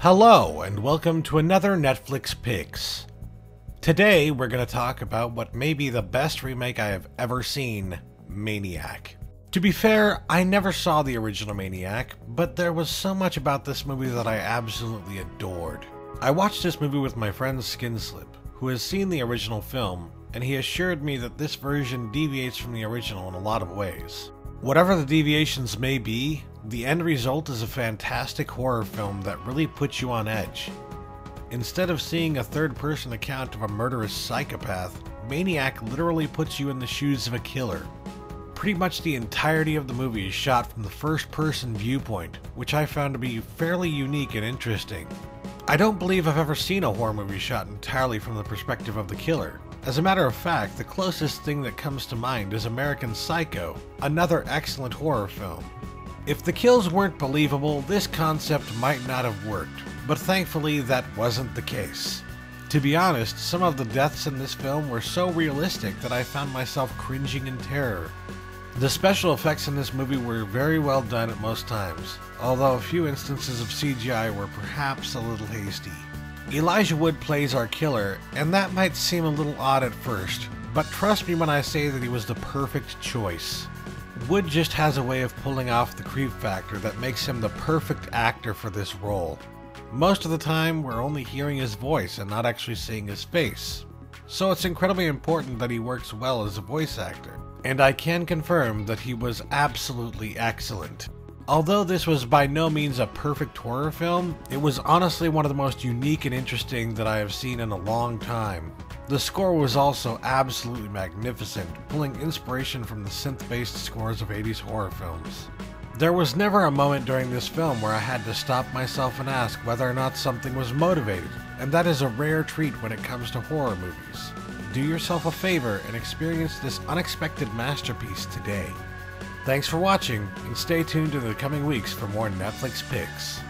Hello, and welcome to another Netflix Picks. Today, we're going to talk about what may be the best remake I have ever seen, Maniac. To be fair, I never saw the original Maniac, but there was so much about this movie that I absolutely adored. I watched this movie with my friend Skinslip, who has seen the original film, and he assured me that this version deviates from the original in a lot of ways. Whatever the deviations may be, the end result is a fantastic horror film that really puts you on edge. Instead of seeing a third-person account of a murderous psychopath, Maniac literally puts you in the shoes of a killer. Pretty much the entirety of the movie is shot from the first-person viewpoint, which I found to be fairly unique and interesting. I don't believe I've ever seen a horror movie shot entirely from the perspective of the killer. As a matter of fact, the closest thing that comes to mind is American Psycho, another excellent horror film. If the kills weren't believable, this concept might not have worked, but thankfully that wasn't the case. To be honest, some of the deaths in this film were so realistic that I found myself cringing in terror. The special effects in this movie were very well done at most times, although a few instances of CGI were perhaps a little hasty. Elijah Wood plays our killer, and that might seem a little odd at first, but trust me when I say that he was the perfect choice. Wood just has a way of pulling off the creep factor that makes him the perfect actor for this role. Most of the time, we're only hearing his voice and not actually seeing his face, so it's incredibly important that he works well as a voice actor, and I can confirm that he was absolutely excellent. Although this was by no means a perfect horror film, it was honestly one of the most unique and interesting that I have seen in a long time. The score was also absolutely magnificent, pulling inspiration from the synth-based scores of 80s horror films. There was never a moment during this film where I had to stop myself and ask whether or not something was motivated, and that is a rare treat when it comes to horror movies. Do yourself a favor and experience this unexpected masterpiece today. Thanks for watching, and stay tuned in the coming weeks for more Netflix picks.